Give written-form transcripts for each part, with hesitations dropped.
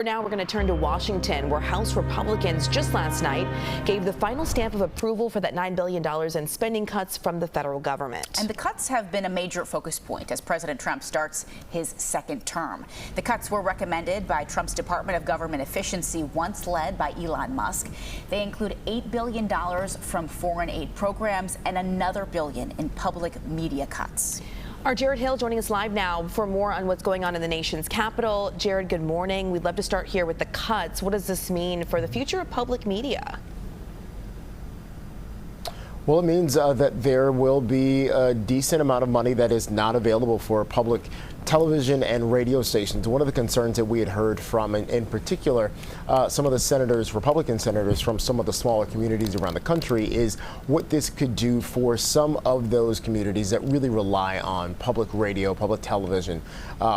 Now we're going to turn to Washington, where House Republicans just last night gave the final stamp of approval for that $9 billion in spending cuts from the federal government. And the cuts have been a major focus point as President Trump starts his second term. The cuts were recommended by Trump's Department of Government Efficiency, once led by Elon Musk. They include $8 billion from foreign aid programs and another billion in public media cuts. Our Jared Hill joining us live now for more on what's going on in the nation's capital. Jared, good morning. We'd love to start here with the cuts. What does this mean for the future of public media? Well, it means that there will be a decent amount of money that is not available for public television and radio stations. One of the concerns that we had heard from, in particular, some of the senators, Republican senators from some of the smaller communities around the country, is what this could do for some of those communities that really rely on public radio, public television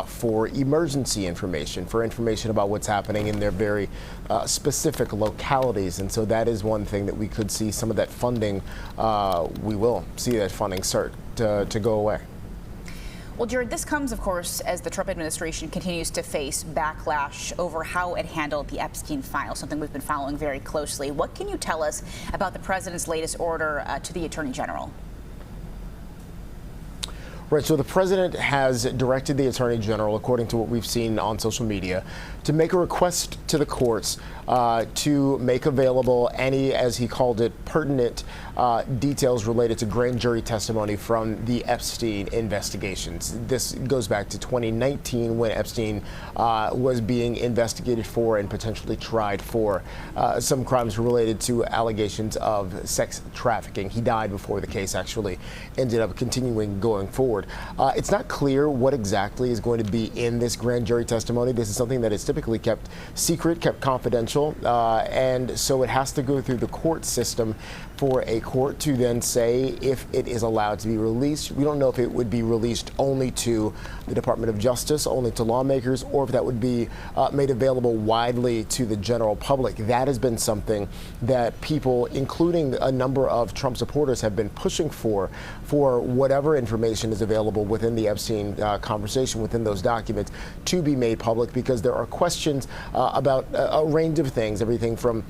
for emergency information, for information about what's happening in their very specific localities. And so that is one thing that we could see some of that funding, we will see that funding start to go away. Well, Jared, this comes, of course, as the Trump administration continues to face backlash over how it handled the Epstein file, something we've been following very closely. What can you tell us about the president's latest order to the attorney general? Right, so the president has directed the attorney general, according to what we've seen on social media, to make a request to the courts to make available any, as he called it, pertinent details related to grand jury testimony from the Epstein investigations. This goes back to 2019 when Epstein was being investigated for and potentially tried for some crimes related to allegations of sex trafficking. He died before the case actually ended up continuing going forward. It's not clear what exactly is going to be in this grand jury testimony. This is something that is typically kept secret, kept confidential, and so it has to go through the court system for a court to then say if it is allowed to be released. We don't know if it would be released only to the Department of Justice, only to lawmakers, or if that would be made available widely to the general public. That has been something that people, including a number of Trump supporters, have been pushing for whatever information is available within the Epstein conversation, within those documents, to be made public, because there are questions about a range of things, everything from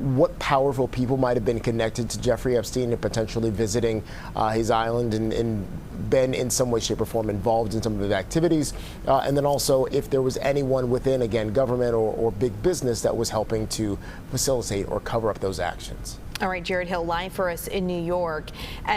what powerful people might have been connected to Jeffrey Epstein and potentially visiting his island and been in some way, shape, or form involved in some of his activities. And then also if there was anyone within, again, government or big business that was helping to facilitate or cover up those actions. All right, Jared Hill live for us in New York. And